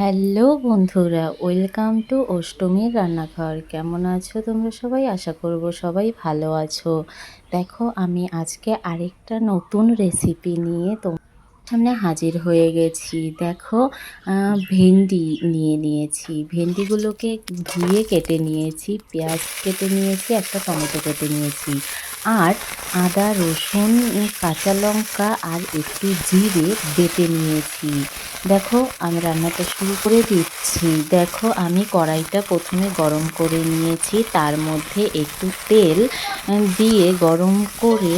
Hello বন্ধুরা, welcome to অষ্টমীর রান্নাঘর। কেমন আছো তোমরা সবাই? আশা করব সবাই ভালো আছো। দেখো, আমি আজকে আরেকটা নতুন রেসিপি নিয়ে সামনে হাজির হয়ে গেছি। দেখো, ভেন্ডি নিয়েছি। ভেন্ডিগুলোকে ধুয়ে কেটে নিয়েছি, পেঁয়াজ কেটে নিয়েছি, একটা টমেটো কেটে নিয়েছি, আর আদা রসুন কাঁচা লঙ্কা আর একটু জিরে বেটে নিয়েছি। দেখো, আমি রান্নাটা শুরু করে দিচ্ছি। দেখো, আমি কড়াইটা প্রথমে গরম করে নিয়েছি, তার মধ্যে একটু তেল দিয়ে গরম করে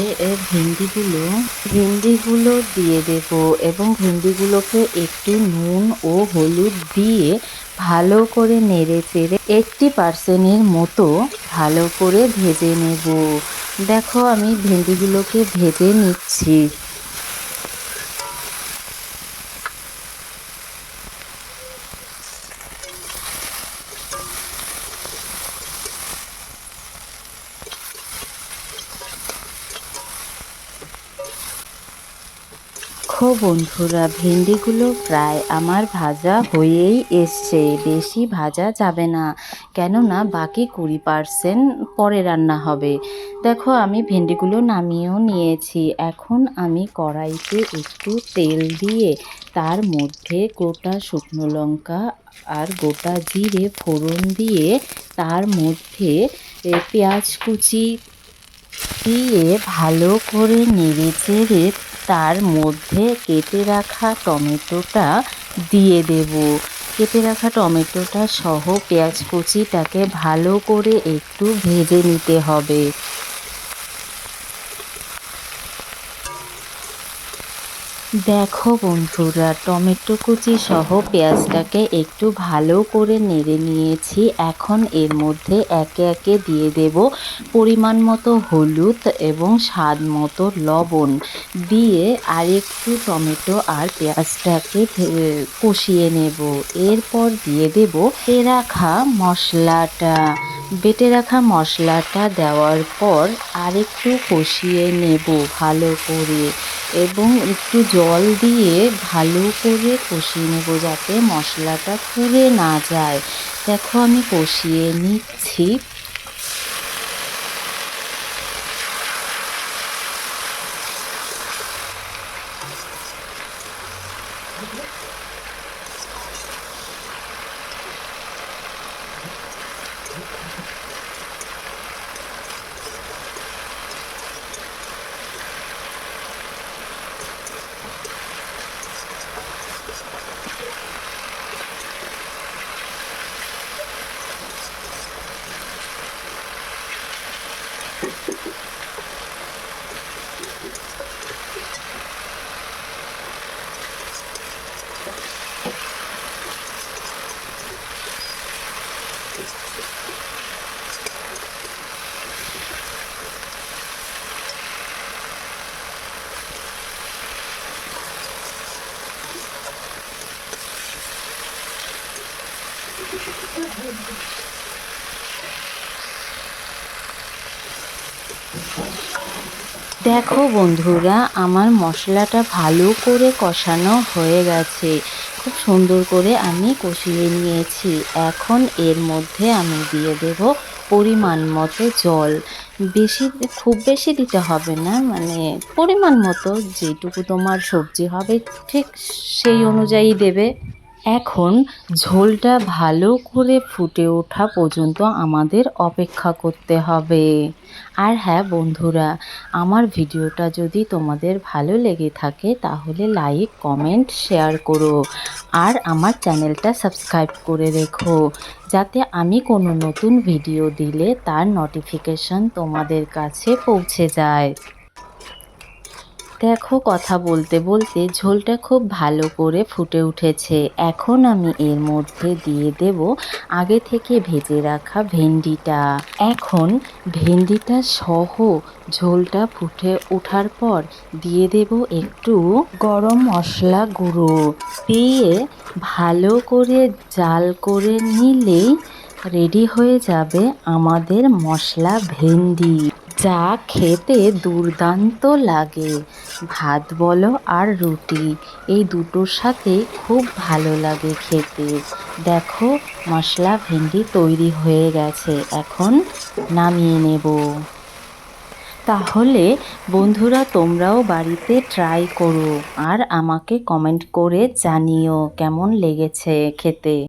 ভেন্ডিগুলো দিয়ে দেব এবং ভেন্ডিগুলোকে একটু নুন ও হলুদ দিয়ে ভালো করে নেড়ে চেড়ে 80% মতো ভালো করে ভেজে নেব। দেখো, আমি ভেন্ডিগুলোকে ভেজে নিচ্ছি। বন্ধুরা, ভেন্ডিগুলো প্রায় আমার ভাজা হয়েই এসছে। বেশি ভাজা যাবে না, কেননা বাকি 20% পরে রান্না হবে। দেখো, আমি ভেন্ডিগুলো নামিয়েও নিয়েছি। এখন আমি কড়াইতে একটু তেল দিয়ে তার মধ্যে গোটা শুকনো লঙ্কা আর গোটা জিরে ফোড়ন দিয়ে তার মধ্যে পেঁয়াজ কুচি দিয়ে ভালো করে নেড়ে চেড়ে তার মধ্যে কেটে রাখা টমেটোটা দিয়ে দেব। কেটে রাখা টমেটোটা সহ পেঁয়াজ কুচিটাকে ভালো করে একটু ভেজে নিতে হবে। দেখো বন্ধুরা, টমেটো কুচি সহ পেঁয়াজটাকে একটু ভালো করে নেড়ে নিয়েছি। এখন এর মধ্যে একে একে দিয়ে দেব পরিমাণ মতো হলুদ এবং স্বাদ মতো লবণ দিয়ে আরেকটু টমেটো আর পেঁয়াজটাকে কষিয়ে নেব। এরপর দিয়ে দেব বেটে রাখা মশলাটা দেওয়ার পর আরেকটু কষিয়ে নেব ভালো করে এবং একটু জল দিয়ে ভালো করে কষিয়ে নেব যাতে মশলাটা পুড়ে না যায়। দেখো, আমি কষিয়ে নিচ্ছি। দেখো বন্ধুরা, আমার মশলাটা ভালো করে কষানো হয়ে গেছে। খুব সুন্দর করে আমি কষিয়ে নিয়েছি। এখন এর মধ্যে আমি দিয়ে দেব পরিমাণ মতো জল। খুব বেশি দিতে হবে না, মানে পরিমাণ মতো যেটুকু তোমার সবজি হবে ঠিক সেই অনুযায়ী দেবে। এখন ঝোলটা ভালো করে ফুটে ওঠা পর্যন্ত আমাদের অপেক্ষা করতে হবে। আর হ্যাঁ বন্ধুরা, আমার ভিডিওটা যদি তোমাদের ভালো লেগে থাকে তাহলে লাইক কমেন্ট শেয়ার করো আর আমার চ্যানেলটা সাবস্ক্রাইব করে রেখো, যাতে আমি কোনো নতুন ভিডিও দিলে তার নোটিফিকেশন তোমাদের কাছে পৌঁছে যায়। দেখো, কথা বলতে বলতে ঝোলটা খুব ভালো করে ফুটে উঠেছে। এখন আমি এর মধ্যে দিয়ে দেব আগে থেকে ভেজে রাখা ভেন্ডিটা। এখন ভেন্ডিটা সহ ঝোলটা ফুটে ওঠার পর দিয়ে দেব একটু গরম মশলা গুঁড়ো দিয়ে ভালো করে জাল করে নিলেই রেডি হয়ে যাবে আমাদের মশলা ভেন্ডি। যা খেতে দুর্দান্ত লাগে। ভাত বলো আর রুটি, এই দুটোর সাথে খুব ভালো লাগে খেতে। দেখো মশলা ভেন্ডি তৈরি হয়ে গেছে, এখন নামিয়ে নেব। তাহলে বন্ধুরা তোমরাও বাড়িতে ট্রাই করো আর আমাকে কমেন্ট করে জানিও কেমন লেগেছে খেতে।